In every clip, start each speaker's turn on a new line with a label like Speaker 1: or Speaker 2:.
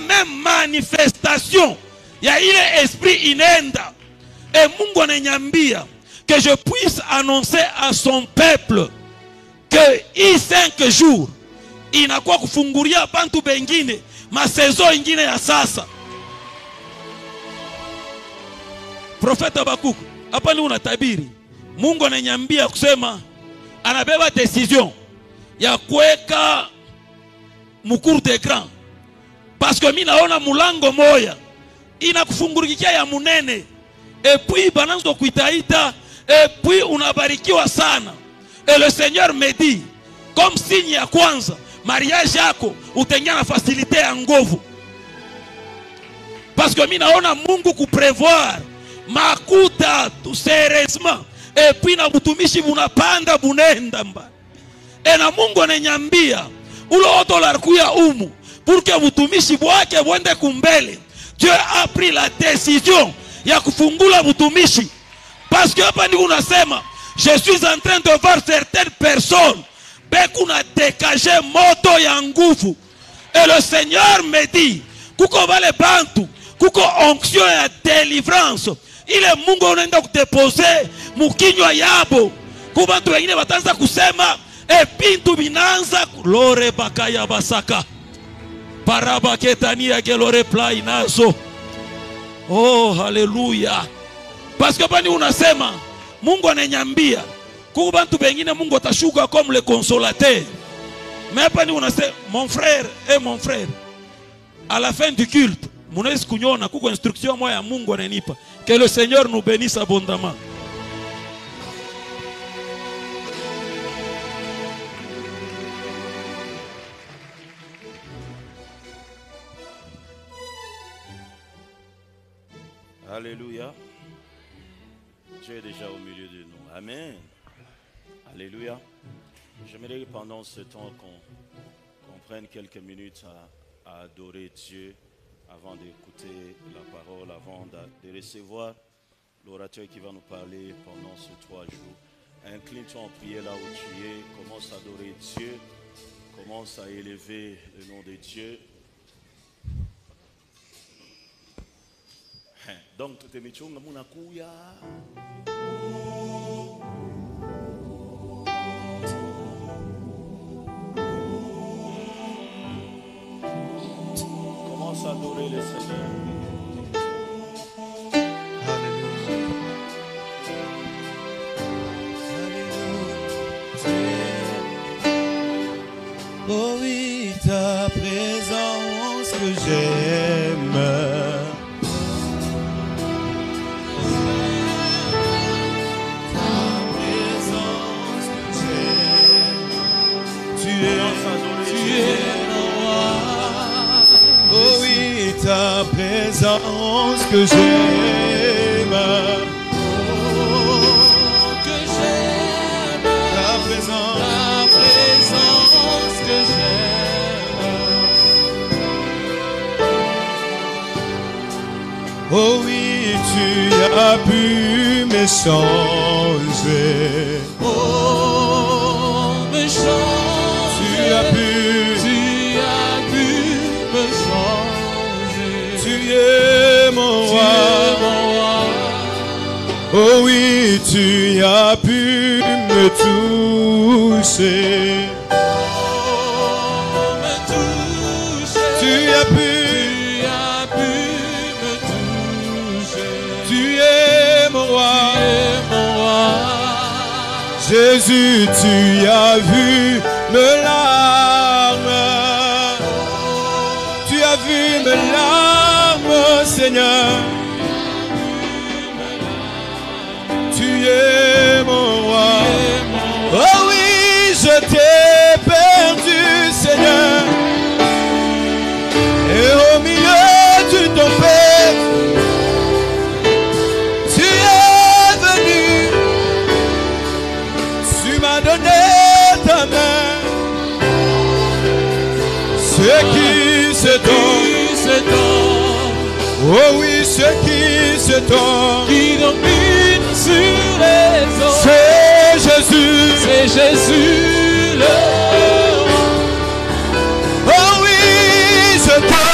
Speaker 1: même manifestation. Il y a il esprit inenda. Et Mungu ananiambia que je puisse annoncer à son peuple que hii 5 jours inakuwa kufungulia bantu bengine masezo ingine ya sasa. Profeta Habakuku hapa ni unatabiri. Mungu ananiambia kusema anabeba decision ya kuweka mukuru d'écran. Parce que mimi naona mulango moya inakufungulikia ya munene. Et puis bananzo kuitaita et puis unabarikiwa sana. Et le Seigneur me dit comme signe ya kwanza mariage yako utengia na facilité ya nguvu. Parce que mimi naona Mungu kuprévoir makuta sérieusement et puis na butumishi bunapanda bunenda mba. Et na Mungu ananiambia ulo oto larkuya umu pour que butumishi bwake bwende kumbele. Dieu a pris la décision ya kufungula butumishi. Parce que hapa ndiko unasema je suis en train de voir certaines personnes bekuna dégager moto ya nguvu. Et le Seigneur me dit kuko vale bantu kuko onction ya délivrance ile Mungu unaenda kudeposer mukinywa yabo kubantu wengine batanza kusema bintu binanza lore bakaya basaka paraba ketania gelore play nazo. Oh haleluya. Parce que bani unasema Mungu ananyambia kuko bantu bengine Mungu atashuka comme le consolateur. Mais bani unasema mon frère et mon frère à la fin du culte munaweza kunyona kuko instruction moja ya Mungu ananipa. Que le Seigneur nous bénisse abondamment.
Speaker 2: Alléluia. Dieu est déjà au milieu de nous. Amen. Alléluia. J'aimerais que pendant ce temps qu'on prenne quelques minutes à adorer Dieu avant d'écouter la parole, avant de recevoir l'orateur qui va nous parler pendant ces 3 jours. Incline-toi en prière là où tu es. Commence à adorer Dieu. Commence à élever le nom de Dieu. Donc, tout est michunga munakuya. Commence à adorer le Seigneur.
Speaker 3: Oh oui, ta présence que j'aime. Ta présence que j'aime,
Speaker 4: que j'aime,
Speaker 3: ta présence
Speaker 4: que j'aime.
Speaker 3: Oh oui, tu as pu me changer.
Speaker 4: Oh, me changer.
Speaker 3: Tu as pu
Speaker 4: me changer.
Speaker 3: Tu es mon roi. Oh oui, tu as pu me toucher.
Speaker 4: Oh, me toucher.
Speaker 3: Tu as pu
Speaker 4: me toucher.
Speaker 3: Tu es mon roi. Jésus, tu as vu mes larmes. Tu as vu mes larmes, Seigneur. Tu es mon roi. Oh oui, je t'ai perdu, Seigneur. Et au milieu du tempête, tu es venu. Tu m'as donné ta main. Ce qui se donne, oh oui, ce qui se donne,
Speaker 4: qui domine sur les eaux,
Speaker 3: c'est Jésus,
Speaker 4: c'est Jésus le roi.
Speaker 3: oh oui, je t'ai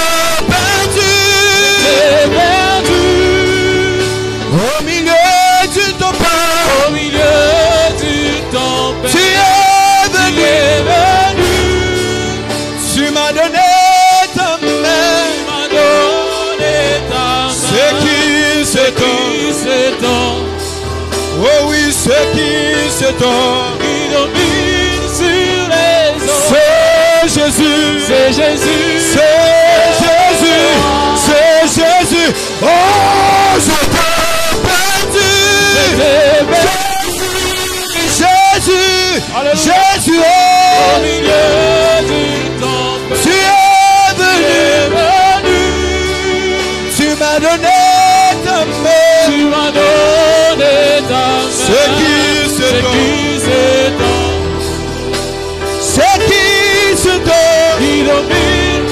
Speaker 3: ton.
Speaker 4: qui domine sur les eaux.
Speaker 3: C'est Jésus.
Speaker 4: C'est Jésus.
Speaker 3: C'est Jésus. C'est Jésus. Oh, je t'ai perdu.
Speaker 4: J'étais perdu.
Speaker 3: Jésus.
Speaker 4: Alléluia.
Speaker 3: Jésus.
Speaker 4: Au
Speaker 3: Oh,
Speaker 4: milieu du temple.
Speaker 3: tu es
Speaker 4: Tu
Speaker 3: venu.
Speaker 4: es venu.
Speaker 3: Tu m'as donné ta main.
Speaker 4: Tu m'as donné ta main.
Speaker 3: C'est qui ce
Speaker 4: C'est
Speaker 3: don?
Speaker 4: qui ce don?
Speaker 3: C'est qui ce don?
Speaker 4: Qui domine?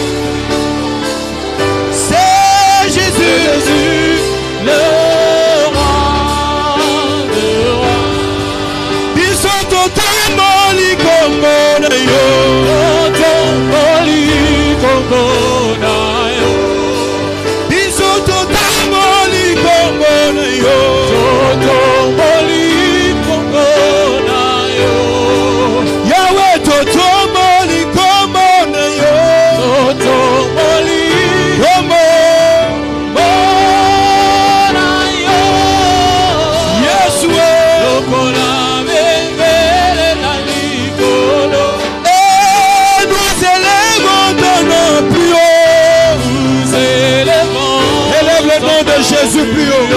Speaker 3: C'est
Speaker 4: C'est
Speaker 3: Jésus.
Speaker 4: Jésus, le roi de rois.
Speaker 3: Ils sont totalement liés comme mon aïeux.
Speaker 4: Totomboli kokonayo.
Speaker 3: Ils sont totalement liés comme mon aïeux.
Speaker 4: Totomboli kokonayo.
Speaker 3: Yahweh totalement liés comme mon aïeux.
Speaker 4: Totomboli
Speaker 3: Comme
Speaker 4: kokonayo.
Speaker 3: Yeshua.
Speaker 4: Lokola bembele na likolo.
Speaker 3: Et nous élèvons ton nom plus haut.
Speaker 4: Nous élevons
Speaker 3: Élève le nom de Jésus plus haut.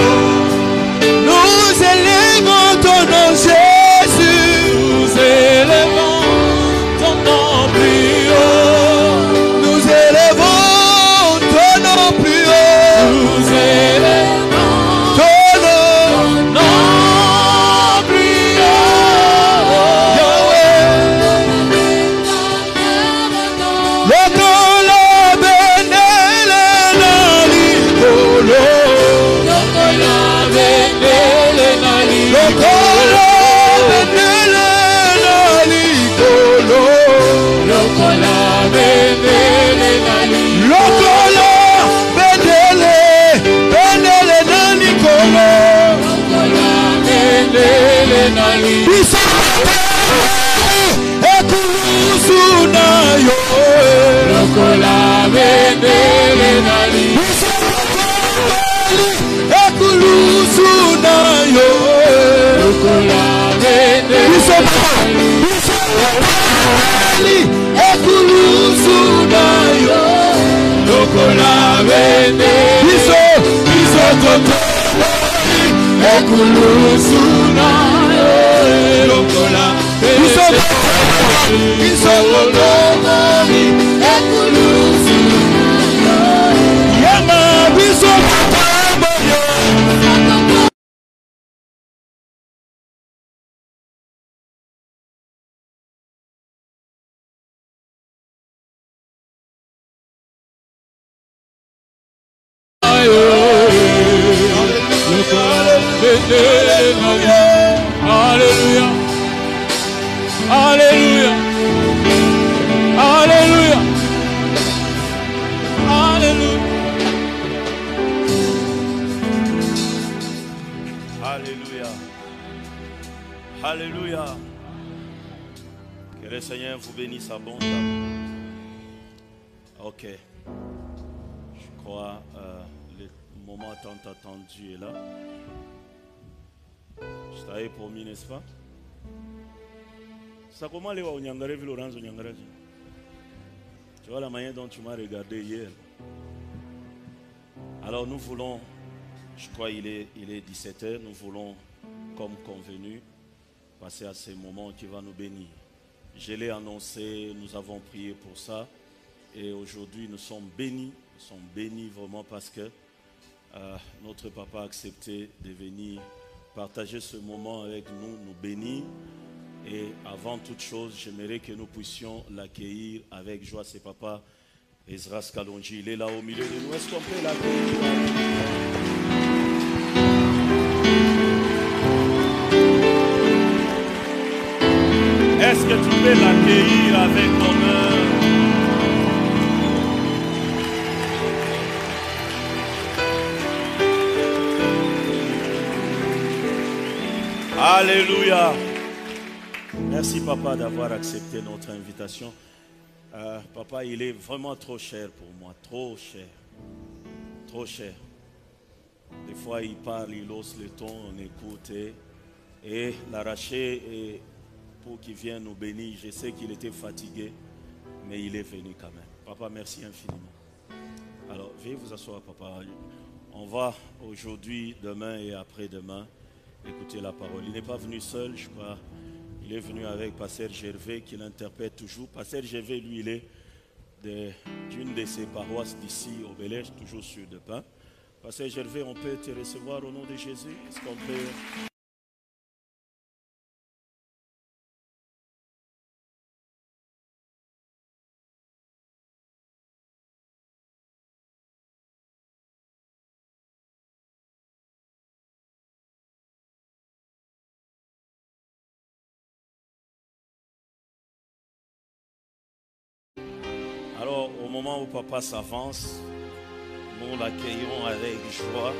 Speaker 3: Nous élèvons ton nom Jésus.
Speaker 4: Nous élevons ton nom plus haut.
Speaker 3: Nous élèvons ton nom plus haut.
Speaker 4: Nous élevons
Speaker 3: Ton nom.
Speaker 4: ton nom plus haut.
Speaker 3: Yahweh. Lokola benele na likolo.
Speaker 4: Lokola bendele na
Speaker 3: Lokola
Speaker 4: likolo.
Speaker 3: benele na likolo.
Speaker 4: Lokola bendele na likolo.
Speaker 3: Lokola benele na likolo.
Speaker 4: Lokola bendele na likolo.
Speaker 3: Bisate ekulusu na yo.
Speaker 4: Lokola bendele na likolo.
Speaker 3: Ekulusu na yo.
Speaker 4: Lokola bendele na likolo.
Speaker 3: Ekulusu na yo.
Speaker 4: Lokola bendele.
Speaker 3: Biso toto.
Speaker 4: Ekulusu na yo. Lokola
Speaker 3: Biso
Speaker 4: bendele.
Speaker 3: biso toto.
Speaker 4: Ekulusu na yo.
Speaker 3: Yama biso toto.
Speaker 4: Alléluia. Alléluia. Alléluia. Alléluia.
Speaker 2: Alléluia. Alléluia. Que le Seigneur vous bénisse abondamment. Ok. Je crois le moment tant attendu est là. Je t'avais promis, n'est-ce pas? Ça comment les Nyangare vu Laurence Nyangare? Tu vois la manière dont tu m'as regardé hier. Alors nous voulons, je crois il est 17h, nous voulons, comme convenu, passer à ce moment qui va nous bénir. Je l'ai annoncé, nous avons prié pour ça. Et aujourd'hui nous sommes bénis vraiment parce que notre papa a accepté de venir partager ce moment avec nous, nous bénir. Et avant toute chose, j'aimerais que nous puissions l'accueillir avec joie. C'est papa Ezras Kalonji, il est là au milieu de nous. Est-ce qu'on peut l'accueillir? Est-ce que tu peux l'accueillir avec honneur? Alléluia. Merci papa d'avoir accepté notre invitation. Papa, il est vraiment trop cher pour moi, trop cher. Trop cher. Des fois il parle, il hausse le ton, on écoute et et l'arracher et pour qu'il vienne nous bénir. Je sais qu'il était fatigué, mais il est venu quand même. Papa, merci infiniment. Alors, veuillez vous asseoir, papa. On va aujourd'hui, demain et après-demain écouter la parole. Il n'est pas venu seul, je crois. Il est venu avec Pasteur Gervais qui l'interprète toujours. Pasteur Gervais, lui, il est d'une de ses paroisses d'ici au Bel-Air, toujours sur de pain. Pasteur Gervais, on peut te recevoir au nom de Jésus? Est-ce qu'on peut... Alors, au moment où papa s'avance, nous l'accueillons avec joie.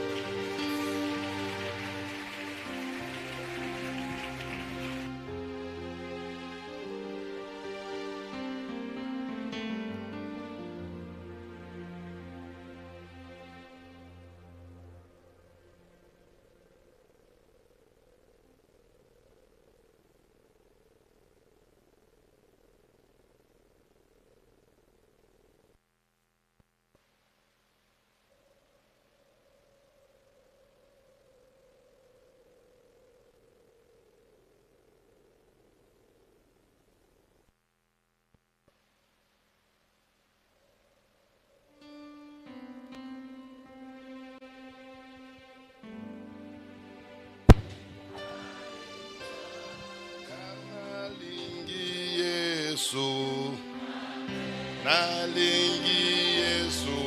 Speaker 5: Nalingi Yesu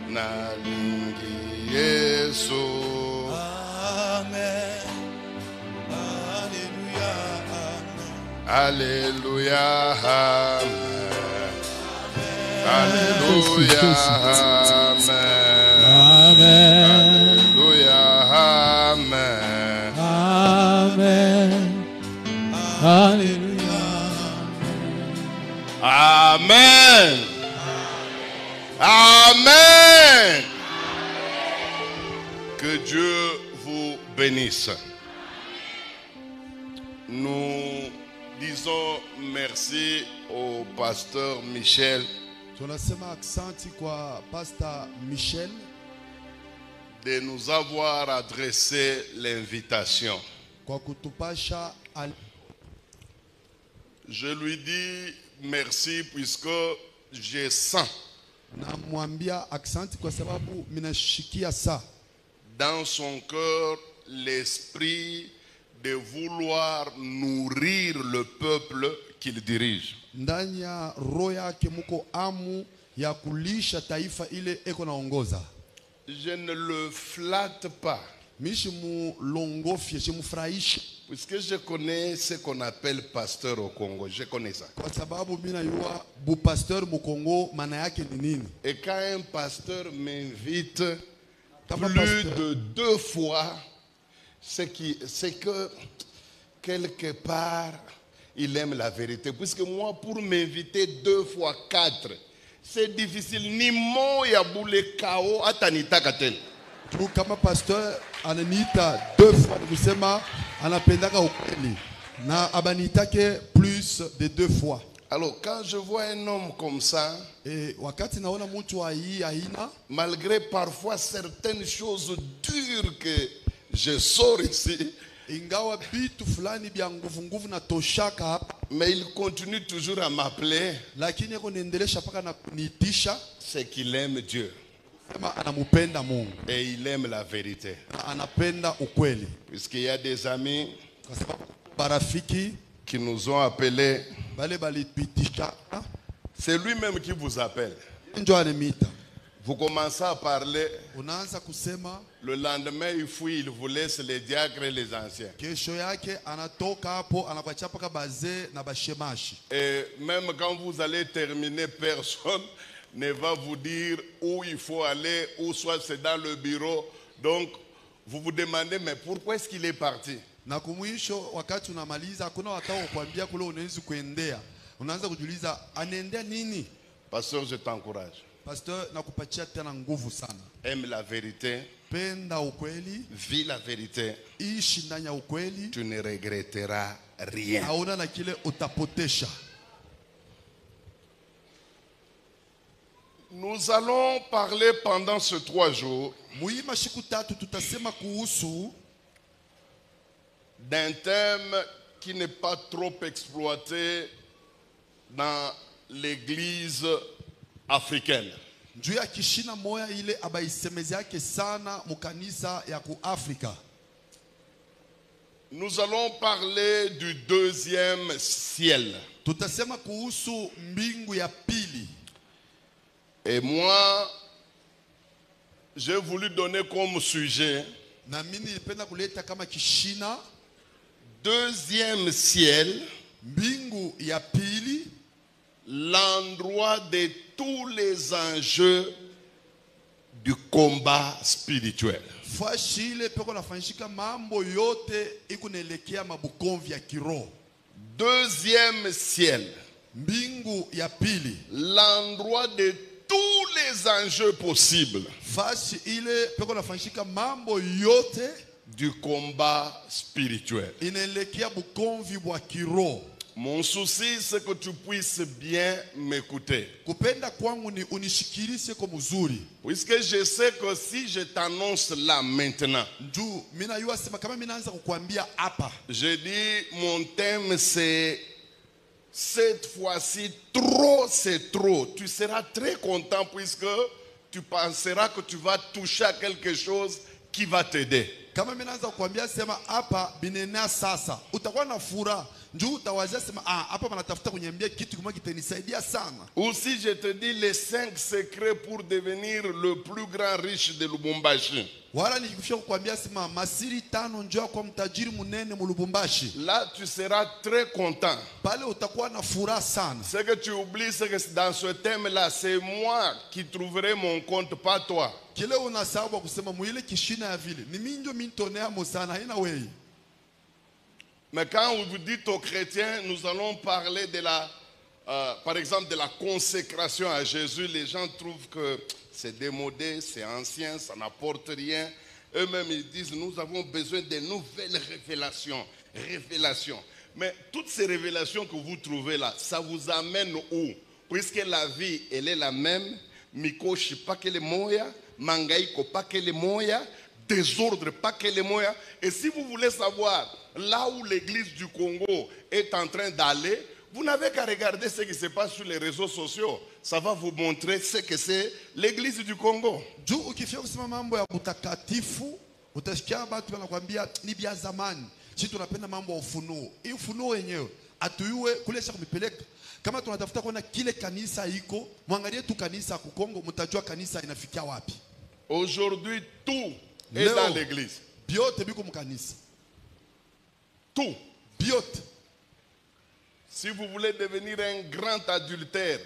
Speaker 5: nalingi Yesu.
Speaker 3: Amen. Alléluia.
Speaker 5: Alléluia. Alléluia.
Speaker 4: Amen.
Speaker 5: Alléluia.
Speaker 4: Amen. Alléluia.
Speaker 5: Amen. Amen. Que Dieu vous bénisse. Nous disons merci au pasteur Michel
Speaker 3: Tunasema aksanti kwa Pastor Michel
Speaker 5: de nous avoir adressé l'invitation.
Speaker 3: kwa kutupasha
Speaker 5: Je lui dis merci puisque je sens
Speaker 3: namwambia aksanti kwa sababu minashikia saa
Speaker 5: dans son cœur l'esprit de vouloir nourrir le peuple qu'il dirige.
Speaker 3: ndani ya roho yake muko amu ya kulisha taifa ile eko naongoza.
Speaker 5: Je ne le flatte pas
Speaker 3: Mishi mulongofye shimufurahishe
Speaker 5: puisque je connais ce qu'on appelle pasteur au Congo. Je connais ça.
Speaker 3: kwa sababu mina yua bu pasteur mu Kongo maana yake ni nini.
Speaker 5: Et quand un pasteur m'invite
Speaker 3: Kama
Speaker 5: plus
Speaker 3: pasteur.
Speaker 5: de 2 fois, c'est que quelque part, il aime la vérité. Puisque moi, pour m'inviter 2 fois 4, c'est difficile. Ni mo ya boule kao atanita katel.
Speaker 3: Tu kama pasteur ananiita 2 fois kusema anapendaka ukweli na abanitake plus de 2 fois.
Speaker 5: Alors, quand je vois un homme comme ça,
Speaker 3: E wakati naona mtu wa hii aina
Speaker 5: malgré parfois certaines choses dures que je sors ici,
Speaker 3: ingawa bitu fulani bya nguvu nguvu na toshaka hapa,
Speaker 5: mais il continue toujours à m'appeler,
Speaker 3: lakini yako naendelesha paka na kuniitisha
Speaker 5: c'est qu'il aime Dieu
Speaker 3: kama anamupenda Mungu
Speaker 5: et il aime la vérité.
Speaker 3: na anapenda ukweli,
Speaker 5: Puisqu'il y a des amis
Speaker 3: kwa sababu barafiki
Speaker 5: qui nous ont appelés,
Speaker 3: bale balituitisha
Speaker 5: c'est lui-même qui vous appelle.
Speaker 3: njo anemita.
Speaker 5: Vous commencez à parler,
Speaker 3: Unaanza kusema
Speaker 5: le lendemain il fuit, il vous laisse les diacres et les anciens.
Speaker 3: kesho yake anatoka hapo anakuachia paka bazee na bashemashi.
Speaker 5: Et même quand vous allez terminer, personne ne va vous dire où il faut aller, ou soit c'est dans le bureau. Donc, vous vous demandez, mais pourquoi est-ce qu'il est parti?
Speaker 3: Na kumwisho wakati unamaliza hakuna watao kukwambia kule unaweza kuendea. Unaanza kujiuliza anaendea nini?
Speaker 5: Pasteur, je t'encourage.
Speaker 3: Pasteur nakupatia tena nguvu sana.
Speaker 5: Aime la vérité
Speaker 3: penda ukweli,
Speaker 5: vis la vérité,
Speaker 3: ishi ndani ya ukweli,
Speaker 5: tu ne regretteras rien.
Speaker 3: hauna na kile utapotesha.
Speaker 5: Nous allons parler pendant ces 3 jours
Speaker 3: Muima siku tatu tutasema kuhusu
Speaker 5: d'un thème qui n'est pas trop exploité dans l'église africaine.
Speaker 3: juu ya kishina moya ile abaisemezi yake sana mukanisa ya ku Afrika.
Speaker 5: Nous allons parler du 2e ciel.
Speaker 3: Tutasema kuhusu mbingu ya pili.
Speaker 5: Et moi, j'ai voulu donner comme sujet
Speaker 3: Na mimi nilipenda kuleta kama kishina
Speaker 5: 2e ciel,
Speaker 3: mbingu ya pili,
Speaker 5: l'endroit de tous les enjeux du combat spirituel.
Speaker 3: fashi ile peko nafanyishika mambo yote ikunaelekea mabukomvi ya kiroho.
Speaker 5: 2e ciel,
Speaker 3: Mbingu ya pili,
Speaker 5: l'endroit de tous les enjeux possibles
Speaker 3: fashi ile peko nafanyishika mambo yote
Speaker 5: du combat spirituel.
Speaker 3: inaelekea bukomvi bwa kiroho.
Speaker 5: Mon souci, c'est que tu puisses bien m'écouter.
Speaker 3: Kupenda kwangu ni unishikilishe kwa mzuri.
Speaker 5: Puisque je sais que si je t'annonce là maintenant,
Speaker 3: Njoo mimi najua sema kama mimi naanza kukuambia hapa,
Speaker 5: je dis mon thème c'est cette fois-ci trop c'est trop. Tu seras très content puisque tu penseras que tu vas toucher à quelque chose qui va t'aider.
Speaker 3: kama mimi naanza kukuambia sema hapa binena sasa, utakuwa na furaha. Njoo utawazia sema hapa wanatafuta kuniambia kitu kimoja kitanisaidia sana.
Speaker 5: Ou si je te dis les 5 secrets pour devenir le plus grand riche de Lubumbashi.
Speaker 3: Wala nikifika kukuambia sema masiri 5 njoo kwa mtajiri munene mu Lubumbashi.
Speaker 5: Là, tu seras très content.
Speaker 3: Pale utakuwa na furaha sana.
Speaker 5: Ce que tu oublies, c'est que dans ce thème-là, c'est moi qui trouverai mon compte, pas toi.
Speaker 3: Kile unasahau kusema muile kishina ya vile. Ni mimi ndio mintonea mo sana, haina wewe.
Speaker 5: Mais quand vous dites aux chrétiens, nous allons parler de la, par exemple, de la consécration à Jésus, les gens trouvent que c'est démodé, c'est ancien, ça n'apporte rien. Eux-mêmes, ils disent, nous avons besoin de nouvelles révélations. Mais toutes ces révélations que vous trouvez là, ça vous amène où? Puisque la vie, elle est la même, mikoshi pas que les moya, mangaiko pas que les moya, désordre pas que les moyens. Et si vous voulez savoir là où l'église du Congo est en train d'aller, vous n'avez qu'à regarder ce qui se passe sur les réseaux sociaux. Ça va vous montrer ce que c'est l'église du Congo.
Speaker 3: Juu ukifika kusema mambo ya utakatifu, utasikia watu wanakuambia ni bia zamani. Sisi tunapenda mambo ya ufunuo. Hii ufunuo wenyewe atuyue kule sha kumipeleka. Kama tunatafuta kuona kile kanisa iko, mwangalie tu kanisa ku Kongo, mtajua kanisa inafikia wapi.
Speaker 5: Aujourd'hui, tout est dans l'église.
Speaker 3: Biote biko mkanisa.
Speaker 5: Tout.
Speaker 3: Biote.
Speaker 5: Si vous voulez devenir un grand adultère,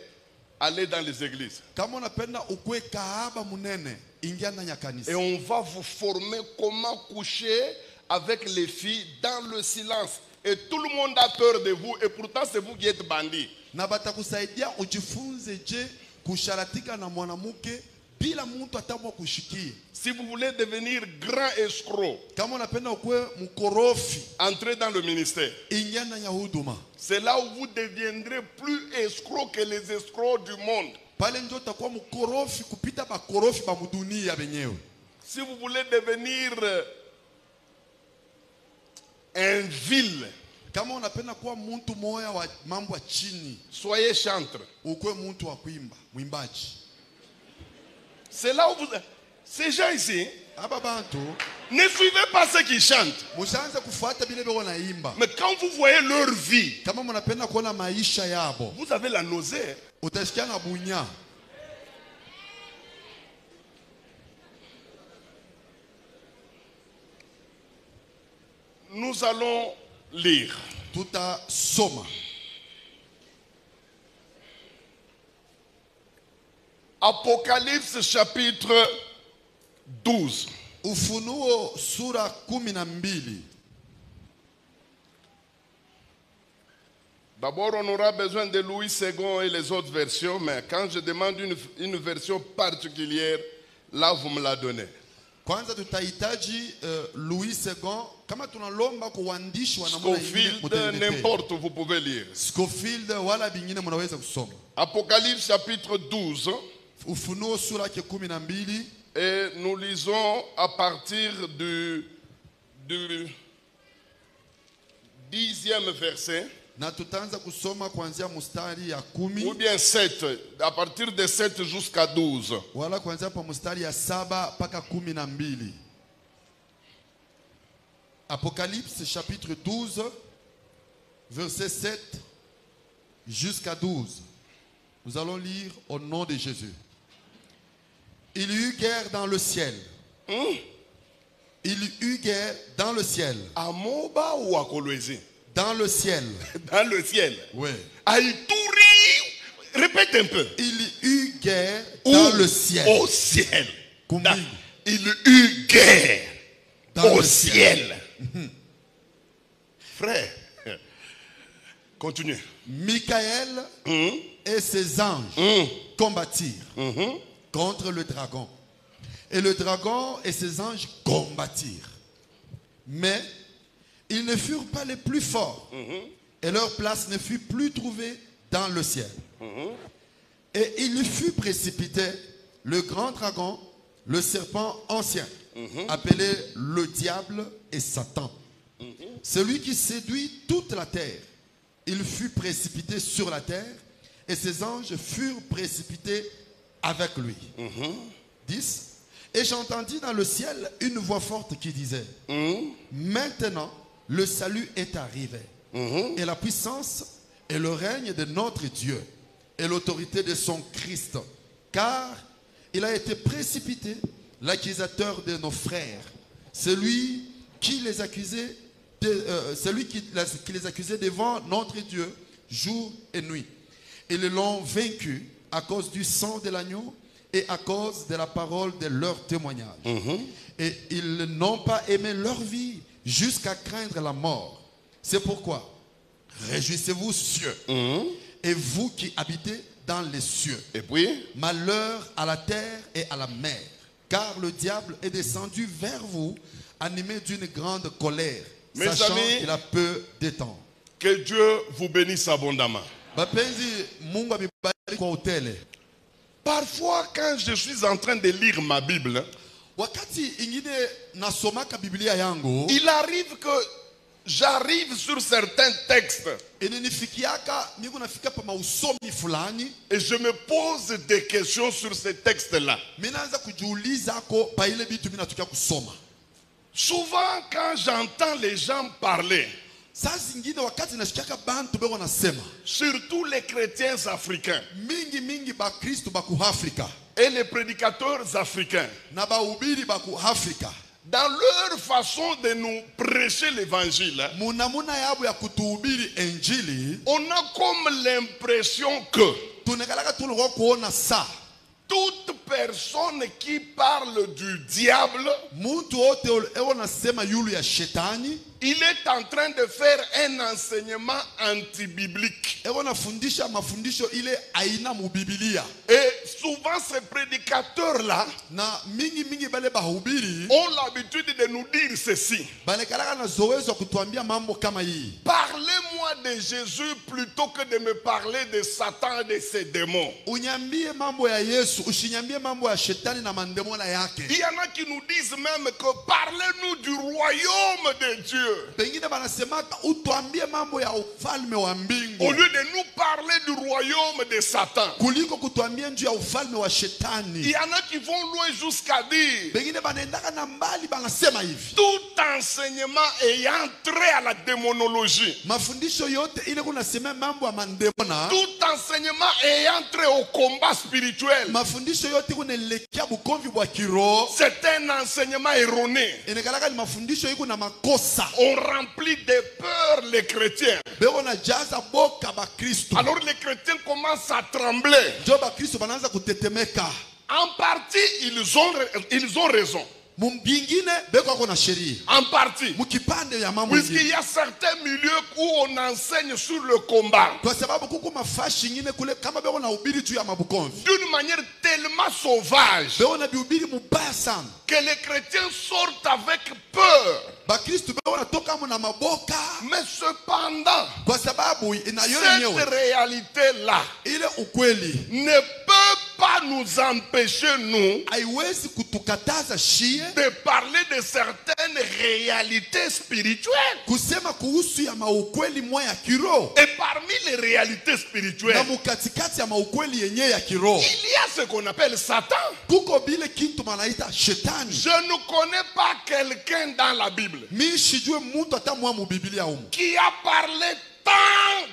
Speaker 5: allez dans les églises.
Speaker 3: Kama unapenda ukue kahaba munene, ingia ndani ya kanisa.
Speaker 5: Et on va vous former comment coucher avec les filles dans le silence. Et tout le monde a peur de vous. Et pourtant, c'est vous qui êtes bandits.
Speaker 3: Na batakusaidia ujifunze je kusharatika na mwanamke bila mtu atamwa kushikia.
Speaker 5: Si vous voulez devenir grand escroc,
Speaker 3: kama unapenda ukue mkorofi,
Speaker 5: entrez dans le ministère.
Speaker 3: ingia ndani ya huduma.
Speaker 5: C'est là où vous deviendrez plus escroc que les escrocs du monde.
Speaker 3: Pale ndio utakuwa mkorofi kupita bakorofi ba mudunia benyewe.
Speaker 5: Si vous voulez devenir un vil,
Speaker 3: kama unapenda kuwa mtu moya wa mambo ya chini,
Speaker 5: soyez chantre.
Speaker 3: ukue mtu wa kuimba, mwimbaji.
Speaker 5: C'est là où vous... Ces gens ici, ne suivez pas ceux qui chantent. Mais quand vous voyez leur vie, vous avez la nausée. Nous allons lire. Apocalypse chapitre 12.
Speaker 3: Ufunuo sura 12.
Speaker 5: D'abord, on aura besoin de Louis II et les autres versions, mais quand je demande une version particulière, là, vous me la donnez.
Speaker 3: Kwanza tutahitaji Louis II kama tunalomba kuandishwa na namna nyingine
Speaker 5: Scofield,
Speaker 3: mutailete.
Speaker 5: n'importe, vous pouvez lire.
Speaker 3: Scofield wala bingine mnaweza kusoma.
Speaker 5: Apocalypse chapitre 12.
Speaker 3: Ufunuo sura yake 12
Speaker 5: Et nous lisons à partir du 10e verset.
Speaker 3: na tutaanza kusoma kuanzia mstari ya 10
Speaker 5: Ou bien 7. À partir de 7 jusqu'à 12.
Speaker 3: wala kuanzia pa mstari ya 7 mpaka 12. Apocalypse chapitre 12 verset 7 jusqu'à 12. Nous allons lire au nom de Jésus. Il y eut guerre dans le ciel. Il y eut guerre dans le ciel.
Speaker 5: À Moba ou à Kolwezi?
Speaker 3: Dans le ciel.
Speaker 5: Dans le ciel.
Speaker 3: Oui.
Speaker 5: À Ituri. Répète un peu.
Speaker 3: Il y eut guerre
Speaker 5: Où?
Speaker 3: dans le ciel.
Speaker 5: Au ciel.
Speaker 3: Combien?
Speaker 5: Il y eut guerre
Speaker 3: Dans
Speaker 5: au
Speaker 3: le
Speaker 5: ciel. Frère, continue.
Speaker 3: Michael et ses anges combattirent contre le dragon. Et le dragon et ses anges combattirent. Mais ils ne furent pas les plus forts. Et leur place ne fut plus trouvée dans le ciel. Et il fut précipité le grand dragon, le serpent ancien, appelé le diable et Satan. Celui qui séduit toute la terre. Il fut précipité sur la terre et ses anges furent précipités avec lui. 10. Et j'entendis dans le ciel une voix forte qui disait, maintenant le salut est arrivé, et la puissance et le règne de notre Dieu, et l'autorité de son Christ, car il a été précipité l'accusateur de nos frères, celui qui les accusait devant notre Dieu jour et nuit. Ils l'ont vaincu à cause du sang de l'agneau et à cause de la parole de leur témoignage. Et ils n'ont pas aimé leur vie jusqu'à craindre la mort. C'est pourquoi réjouissez-vous cieux et vous qui habitez dans les cieux.
Speaker 5: Et puis,
Speaker 3: Malheur à la terre et à la mer, car le diable est descendu vers vous animé d'une grande colère,
Speaker 5: mes
Speaker 3: sachant
Speaker 5: amis,
Speaker 3: qu'il a peu de temps.
Speaker 5: que Dieu vous bénisse abondamment.
Speaker 3: Bapenzi, Mungu amebariki kwa utele.
Speaker 5: Parfois, quand je suis en train de lire ma Bible,
Speaker 3: Wakati ingine nasomaka Biblia yangu,
Speaker 5: il arrive que j'arrive sur certains textes
Speaker 3: inanifikiaka niko nafika pa mausomi fulani,
Speaker 5: et je me pose des questions sur ces textes-là.
Speaker 3: minaanza kujiuliza ko pa ile bitu mina tukia kusoma.
Speaker 5: Souvent, quand j'entends les gens parler,
Speaker 3: Saa zingine wakati nasikiaka bantu beko nasema,
Speaker 5: surtout les chrétiens africains
Speaker 3: mingi ba Kristo baku Afrika
Speaker 5: et les prédicateurs africains,
Speaker 3: na bahubiri baku Afrika,
Speaker 5: dans leur façon de nous prêcher l'évangile,
Speaker 3: munamuna yabo ya kutuhubiri injili,
Speaker 5: on a comme l'impression que
Speaker 3: tunekalaka tulikuwa kuona saa
Speaker 5: toute personne qui parle du diable,
Speaker 3: muntu wote ewo nasema yulu ya shetani,
Speaker 5: il est en train de faire un enseignement anti-biblique.
Speaker 3: ewo nafundisha mafundisho ile aina mu Biblia.
Speaker 5: Et souvent ces prédicateurs-là
Speaker 3: Na mingi bale bahubiri
Speaker 5: ont l'habitude de nous dire ceci:
Speaker 3: balekalaka na zowezo kutuambia mambo kama hii.
Speaker 5: parlez-moi de Jésus plutôt que de me parler de Satan et de ses démons.
Speaker 3: Unyambie mambo ya Yesu, ushinyambie mambo ya shetani na mandemona yake.
Speaker 5: Il y en a qui nous disent même que parlez-nous du royaume de Dieu,
Speaker 3: Pengine banasemaka utuambie mambo ya ufalme wa mbingu
Speaker 5: au lieu de nous parler du royaume de Satan.
Speaker 3: kuliko kutuambia njuu ya ufalme wa
Speaker 5: Il
Speaker 3: shetani.
Speaker 5: y en a qui vont loin jusqu'à dire
Speaker 3: Pengine banaendaka na mbali banasema hivi,
Speaker 5: tout enseignement ayant trait à la démonologie,
Speaker 3: mafundisho yote ile kunasema mambo ya mandemona,
Speaker 5: tout enseignement ayant trait au combat spirituel,
Speaker 3: mafundisho yote kunelekia bukomvi bwa kiroho,
Speaker 5: c'est un enseignement erroné.
Speaker 3: inekalaka ni mafundisho iko na makosa.
Speaker 5: On remplit de peur les chrétiens.
Speaker 3: Beko na jaza boka ba Kristo.
Speaker 5: Alors les chrétiens commencent à trembler.
Speaker 3: Jo ba Kristo banaanza kutetemeka.
Speaker 5: En partie, ils ont raison.
Speaker 3: Mumbingine beko ako na sheria.
Speaker 5: En partie.
Speaker 3: Mukipande ya mambo
Speaker 5: Puisqu'il
Speaker 3: ingine.
Speaker 5: y a certains milieux où on enseigne sur le combat.
Speaker 3: Kwa sababu kuko mafashi ingine kule kama beko na ubiri tu ya mabukonzi.
Speaker 5: D'une manière tellement sauvage
Speaker 3: Beko na biubiri mubaya sana.
Speaker 5: que les chrétiens sortent avec peur.
Speaker 3: Bakristo beko na toka mo na maboka.
Speaker 5: Mais cependant,
Speaker 3: Kwa sababu inayona
Speaker 5: cette
Speaker 3: nyewe.
Speaker 5: réalité-là
Speaker 3: Ile ukweli.
Speaker 5: ne peut pas nous empêcher, nous,
Speaker 3: Haiwezi kutukataza shie.
Speaker 5: de parler de certaines réalités spirituelles.
Speaker 3: Kusema kuhusu ya maukweli mwa ya kiroho.
Speaker 5: Et parmi les réalités
Speaker 3: Na
Speaker 5: spirituelles,
Speaker 3: mukatikati ya maukweli yenye ya kiroho.
Speaker 5: il y a ce qu'on appelle Satan.
Speaker 3: Kuko bile kintu manaita shetani.
Speaker 5: Je ne connais pas quelqu'un dans la Bible
Speaker 3: Mi shijue muntu ata mwa mu Biblia umu.
Speaker 5: qui a parlé tant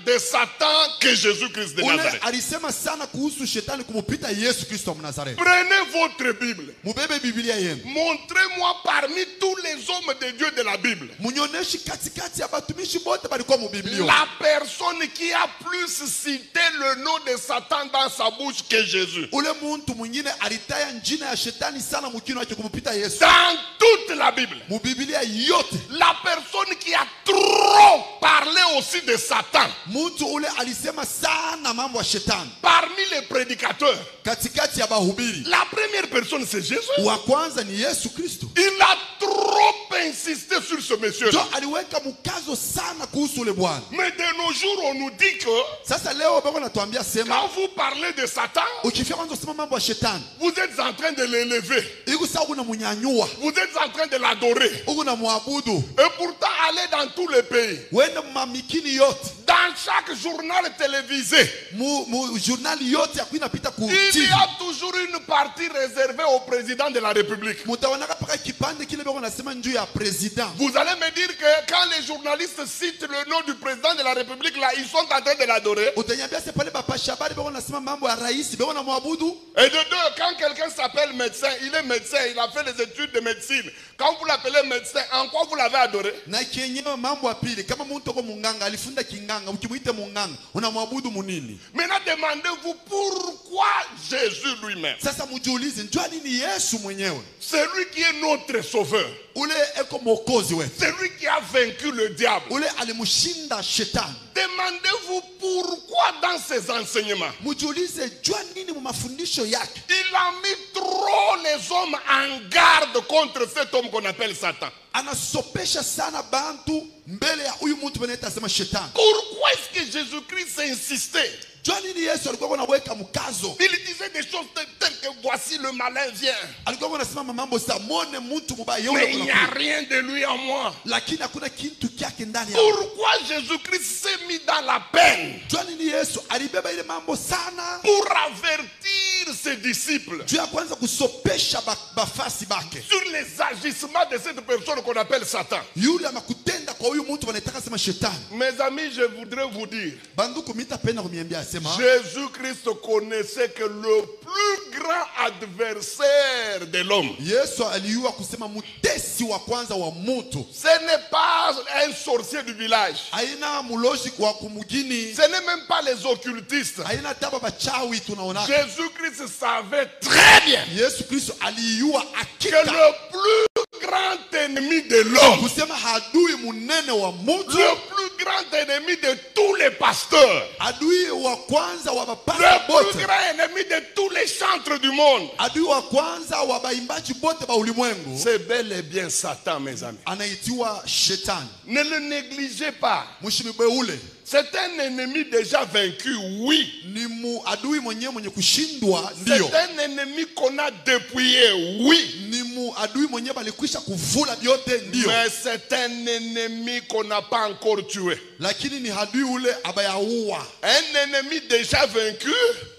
Speaker 5: de Satan que Jésus-Christ de
Speaker 3: Ule
Speaker 5: Nazareth.
Speaker 3: alisema sana kuhusu shetani kumupita Yesu Kristo wa Nazareth.
Speaker 5: Prenez votre Bible.
Speaker 3: Mubebe Biblia yenu.
Speaker 5: Montrez-moi parmi tous les hommes de Dieu de la Bible
Speaker 3: Munyoneshi katikati ya batumishi bote balikuwa mu Biblia.
Speaker 5: la personne qui a plus cité le nom de Satan dans sa bouche que Jésus.
Speaker 3: Ule muntu mwingine alitaya njina ya shetani sana mukino wake kumupita Yesu.
Speaker 5: Dans toute la Bible.
Speaker 3: Mu Biblia yote.
Speaker 5: La personne qui a trop parlé aussi de Satan
Speaker 3: Muntu ule alisema sana mambo ya shetani.
Speaker 5: parmi les prédicateurs.
Speaker 3: Katikati ya bahubiri.
Speaker 5: La première personne c'est Jésus.
Speaker 3: Wa kwanza ni Yesu Kristo.
Speaker 5: Il a trop insisté sur ce monsieur.
Speaker 3: Jo aliweka mkazo sana kuhusu ule Bwana.
Speaker 5: Mais de nos jours on nous dit que
Speaker 3: Sasa leo bako natuambia sema
Speaker 5: quand vous parlez de Satan,
Speaker 3: ukifika kwanza kusema mambo ya shetani.
Speaker 5: vous êtes en train de l'élever.
Speaker 3: Iko sawa kuna munyanyua.
Speaker 5: Vous êtes en train de l'adorer.
Speaker 3: Uko na muabudu.
Speaker 5: Et pourtant aller dans tous les pays.
Speaker 3: Wende mamikini yote.
Speaker 5: Dans chaque journal télévisé,
Speaker 3: Mu journal yote yakuwa inapita ku
Speaker 5: il
Speaker 3: TV.
Speaker 5: y a toujours une partie réservée au président de la République.
Speaker 3: Mutaonaka paka kipande kile bako nasema njoo ya president.
Speaker 5: Vous allez me dire que quand les journalistes citent le nom du président de la République, là, ils sont en train de l'adorer.
Speaker 3: Utanyambia c'est pale bapa shabari bako nasema mambo ya rais bako na muabudu.
Speaker 5: Et de deux, quand quelqu'un s'appelle médecin, il est médecin, il a fait les études de médecine. Quand vous l'appelez médecin, en quoi vous l'avez adoré?
Speaker 3: Na kienyewe mambo ya pili kama mtu ko munganga alifunda kinganga ukimuita munganga unamwabudu munini.
Speaker 5: Maintenant, demandez-vous pourquoi Jésus lui-même,
Speaker 3: Sasa mujiulize njoo nini Yesu mwenyewe.
Speaker 5: celui qui est notre sauveur,
Speaker 3: Ule eko mwokozi wetu.
Speaker 5: celui qui a vaincu le diable,
Speaker 3: Ule alimushinda shetani.
Speaker 5: demandez-vous pourquoi dans ses enseignements,
Speaker 3: Mujiulize jua nini mu mafundisho yake.
Speaker 5: il a mis trop les hommes en garde contre cet homme qu'on appelle Satan.
Speaker 3: Anasopesha sana bantu mbele ya huyu mtu benaita sema shetani.
Speaker 5: Pourquoi est-ce que Jésus-Christ insistait?
Speaker 3: Jua nini Yesu alikuwa anaweka mkazo.
Speaker 5: Il disait des choses telles que voici le malin vient.
Speaker 3: Alikuwa anasema mambo sa mone mtu mubaya
Speaker 5: Mais
Speaker 3: yule
Speaker 5: il n'y a
Speaker 3: kuna.
Speaker 5: rien de lui en moi.
Speaker 3: Lakini hakuna kitu kyake ndani ya.
Speaker 5: Pourquoi Jésus-Christ s'est mis dans la peine
Speaker 3: Jua nini Yesu alibeba ile mambo sana.
Speaker 5: pour avertir ses disciples
Speaker 3: Juu ya kwanza kusopesha bafasi bake.
Speaker 5: sur les agissements de cette personne qu'on appelle Satan.
Speaker 3: Yule amakutenda kwa huyu mtu wanaitaka sema shetani.
Speaker 5: Mes amis, je voudrais vous dire,
Speaker 3: Banduku mitapenda kumiambia sema
Speaker 5: Jésus-Christ connaissait que le plus grand adversaire de l'homme,
Speaker 3: Yesu aliyua kusema mutesi wa kwanza wa mtu.
Speaker 5: ce n'est pas un sorcier du village.
Speaker 3: Haina muloji kwa kumugini.
Speaker 5: Ce n'est même pas les occultistes.
Speaker 3: Haina taba bachawi tunaona.
Speaker 5: Jésus-Christ savait très bien
Speaker 3: Yesu Kristo aliyua
Speaker 5: que
Speaker 3: akika.
Speaker 5: le plus grand ennemi de l'homme,
Speaker 3: Kusema hadui munene wa mtu.
Speaker 5: le plus grand ennemi de tous les pasteurs,
Speaker 3: Adui wa kwanza wa
Speaker 5: le
Speaker 3: bapasta
Speaker 5: plus
Speaker 3: bote.
Speaker 5: grand ennemi de tous les chantres du monde,
Speaker 3: Adui wa kwanza wa baimbaji bote ba ulimwengu.
Speaker 5: c'est bel et bien Satan, mes amis.
Speaker 3: Anaitiwa shetani.
Speaker 5: Ne le négligez pas.
Speaker 3: Mushimibe ule.
Speaker 5: C'est un ennemi déjà vaincu, oui.
Speaker 3: Ni mu adui mwenye kushindwa
Speaker 5: C'est
Speaker 3: ndio.
Speaker 5: un ennemi qu'on a dépouillé, oui.
Speaker 3: Ni mu adui mwenye balikwisha kuvula vyote ndio.
Speaker 5: Mais c'est un ennemi qu'on n'a pas encore tué.
Speaker 3: Lakini ni adui ule abayaua.
Speaker 5: Un ennemi déjà vaincu,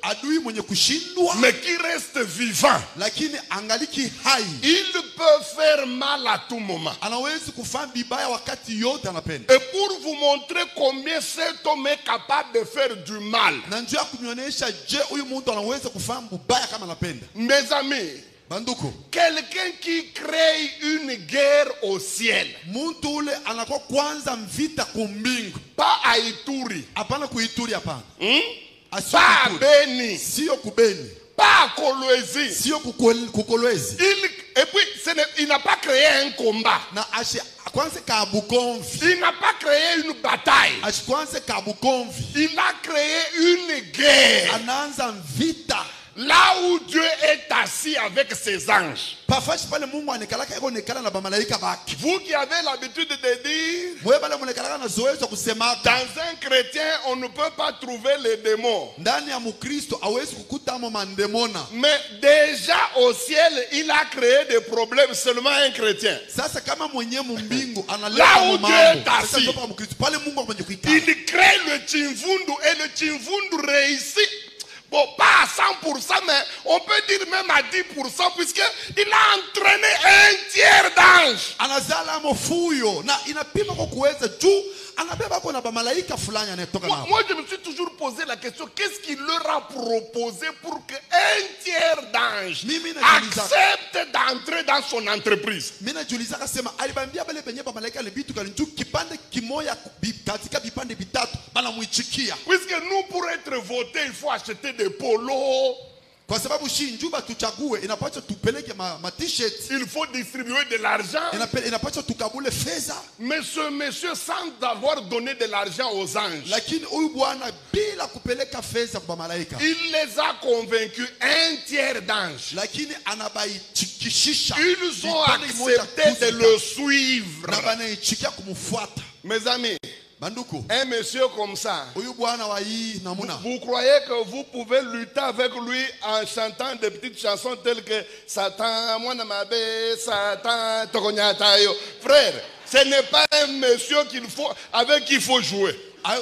Speaker 3: Adui mwenye kushindwa
Speaker 5: mais qui reste vivant.
Speaker 3: lakini angaliki hai.
Speaker 5: Il peut faire mal à tout moment.
Speaker 3: Anawezi kufanya vibaya wakati yote anapenda.
Speaker 5: Et pour vous montrer combien cet homme est capable de faire du mal,
Speaker 3: Na njoo ya kunionyesha je huyu mtu anaweza kufanya mbaya kama anapenda.
Speaker 5: mes amis,
Speaker 3: Banduku,
Speaker 5: quelqu'un qui crée une guerre au ciel,
Speaker 3: mtu ule anakuwa kwanza mvita kumbingu.
Speaker 5: pas à Ituri,
Speaker 3: Hapana kuituri hapana. Asio
Speaker 5: pas à
Speaker 3: kuituri.
Speaker 5: Beni,
Speaker 3: Sio kubeni.
Speaker 5: pas à Kolwezi.
Speaker 3: Sio kukolwezi.
Speaker 5: Et puis, ce il n'a pas créé un combat.
Speaker 3: na kwanza kabukomvi,
Speaker 5: Il n'a pas créé une bataille.
Speaker 3: kwanza kabukomvi,
Speaker 5: Il a créé une guerre.
Speaker 3: anaanza vita.
Speaker 5: Là où Dieu est assis avec ses anges.
Speaker 3: Pafashi pale Mungu anekalaka eko nekala na bamalaika baki.
Speaker 5: Vous qui avez l'habitude de dire,
Speaker 3: Mwe bale munekalaka na zoezi kusemaka.
Speaker 5: dans un chrétien, on ne peut pas trouver les démons.
Speaker 3: Ndani ya Mukristo hawezi kukuta amo mandemona.
Speaker 5: Mais déjà au ciel, il a créé des problèmes seulement un chrétien.
Speaker 3: Sasa kama mwenye mbingu
Speaker 5: Là
Speaker 3: analeta
Speaker 5: où
Speaker 3: mambo.
Speaker 5: Dieu est
Speaker 3: Sasa
Speaker 5: assis.
Speaker 3: ndio pa Mukristo pale Mungu mwenye kuikala.
Speaker 5: Il crée le Tchimvundu et le Tchimvundu réussit. Bon, pas à 100%, mais on peut dire même à 10%, puisqu'il a entraîné un tiers d'anges.
Speaker 3: Anazala mofuyo na inapima kwa kuweza juu anabeba kwa na bamalaika fulani anayetoka nao.
Speaker 5: Moi, je me suis toujours posé la question, qu'est-ce qu'il leur a proposé pour qu'un tiers d'anges accepte d'entrer dans son entreprise?
Speaker 3: Mina najiuliza kasema alibambia bale benye bamalaika ni bitu kali juu kipande kimoya katika vipande vitatu banamuichikia.
Speaker 5: Puisque nous, pour être votés, il faut acheter des polos.
Speaker 3: Kwa sababu shi njuba tuchague inapaswa tupeleke ma t-shirt.
Speaker 5: Il faut distribuer de l'argent.
Speaker 3: Inapaswa tukabule fedha.
Speaker 5: Mais ce monsieur, sans avoir donné de l'argent aux anges,
Speaker 3: Lakini huyu bwana bila kupeleka fedha kwa malaika,
Speaker 5: il les a convaincus, un tiers d'anges.
Speaker 3: lakini anabaichikishisha.
Speaker 5: Ils ont accepté de le suivre.
Speaker 3: Na banaichikia kumfuata.
Speaker 5: Mes amis,
Speaker 3: Banduku,
Speaker 5: un monsieur comme ça,
Speaker 3: huyu bwana wa hii namuna.
Speaker 5: vous croyez que vous pouvez lutter avec lui en chantant des petites chansons telles que Satan, moi namabe, Satan, tokonyatayo. Frère, ce n'est pas un monsieur avec qui il faut jouer.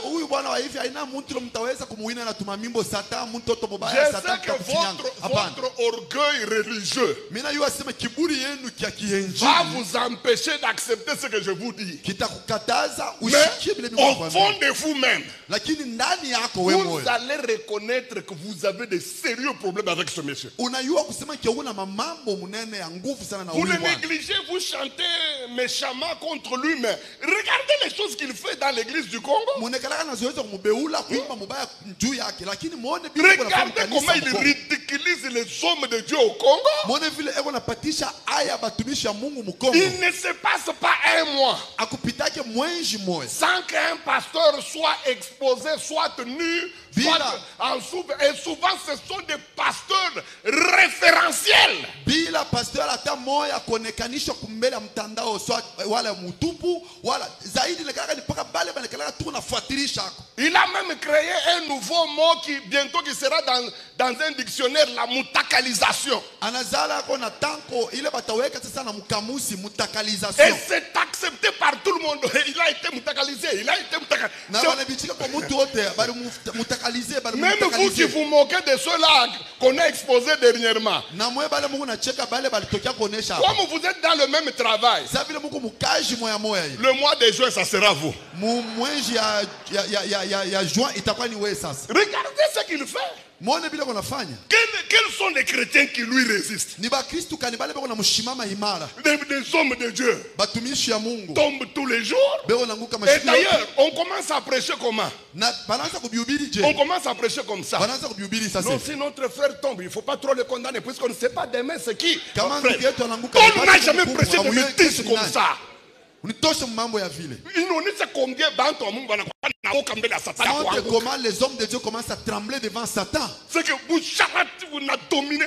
Speaker 3: Huyu bwana wa hivi haina mtu mtaweza kumuwina na tumamimbo sata mtoto
Speaker 5: Je
Speaker 3: mubaya
Speaker 5: sais
Speaker 3: sata
Speaker 5: que
Speaker 3: kufinyanga.
Speaker 5: votre orgueil religieux
Speaker 3: Mina yu asema kiburi yenu kia kienjili
Speaker 5: va vous empêcher d'accepter ce que je vous dis.
Speaker 3: kitakukataza
Speaker 5: Mais
Speaker 3: ushikie vile mimi
Speaker 5: au
Speaker 3: nakwambia.
Speaker 5: fond de vous-même,
Speaker 3: Lakini ndani yako wewe
Speaker 5: vous
Speaker 3: moyo
Speaker 5: allez reconnaître que vous avez de sérieux problèmes avec ce monsieur.
Speaker 3: unayua kusema kia una mamambo munene ya nguvu sana na
Speaker 5: Vous
Speaker 3: huyu
Speaker 5: le
Speaker 3: bwana.
Speaker 5: négligez, vous chantez méchamment contre lui, mais regardez les choses qu'il fait dans l'église du Congo.
Speaker 3: Munekalaka na zoezi kumubeula kuimba mubaya juu yake, lakini muone vile eko nafanya
Speaker 5: Regardez comment
Speaker 3: kanisa
Speaker 5: il
Speaker 3: mkongo.
Speaker 5: ridiculise les hommes de Dieu au Congo.
Speaker 3: Muone vile eko napatisha aya batumishi ya Mungu mkongo.
Speaker 5: Il ne se passe pas un mois
Speaker 3: Akupitake mwenji moyo
Speaker 5: sans qu'un pasteur soit exposé, soit tenu, soit en souffle. Et souvent, ce sont des pasteurs référentiels.
Speaker 3: bila pastor hata moya kuonekanisha kumbele ya mtandao wala mutupu wala zaidi lekaka ni paka bale balekalaka tu nafuatilisha ako.
Speaker 5: Il a même créé un nouveau mot qui bientôt qui sera dans un dictionnaire, la mutakalisation.
Speaker 3: Anazala ako na tanko ile bataweka sasa na mkamusi
Speaker 5: Et
Speaker 3: mutakalisation.
Speaker 5: c'est accepté par tout le monde. Il a été mutakalisé. Il a été mutakalisé.
Speaker 3: Na banabichika kwa mtu wote bali mutakalize bali
Speaker 5: Même vous qui
Speaker 3: mutakalize.
Speaker 5: vous moquez de ceux-là qu'on a exposés dernièrement.
Speaker 3: Na mwe bale Mungu nacheka bale balitokea kuonesha.
Speaker 5: Comme vous êtes dans le même travail,
Speaker 3: Sasa vile Mungu mukaji moya moya hii.
Speaker 5: le mois de juin, ça sera vous.
Speaker 3: Mwenji ya juin itakuwa ni wewe sasa.
Speaker 5: Regardez ce qu'il fait.
Speaker 3: Muone vile kunafanya.
Speaker 5: Quels sont les chrétiens qui lui résistent?
Speaker 3: Ni bakristo kanibale bako na mshimama imara.
Speaker 5: Des hommes de Dieu
Speaker 3: Batumishi ya Mungu.
Speaker 5: tombent tous les jours.
Speaker 3: Beko nanguka
Speaker 5: Et
Speaker 3: mashini.
Speaker 5: d'ailleurs, on commence à prêcher comment?
Speaker 3: Na banaanza kubihubiri je?
Speaker 5: On commence à prêcher comme ça.
Speaker 3: Banaanza kubihubiri sasa.
Speaker 5: Non, si notre frère tombe, il ne faut pas trop le condamner, puisqu'on ne sait pas demain c'est qui.
Speaker 3: Kama
Speaker 5: Frère,
Speaker 3: ndugu yetu ananguka.
Speaker 5: Paul n'a jamais prêché de bêtises comme ça.
Speaker 3: Unitoshe mambo ya vile.
Speaker 5: Il nous dit combien bantu wa Mungu wanakuwa na hoka mbele ya Satani
Speaker 3: Montre
Speaker 5: kuanguka.
Speaker 3: comment les hommes de Dieu commencent à trembler devant Satan.
Speaker 5: C'est que vous charlatez, vous n'a dominé.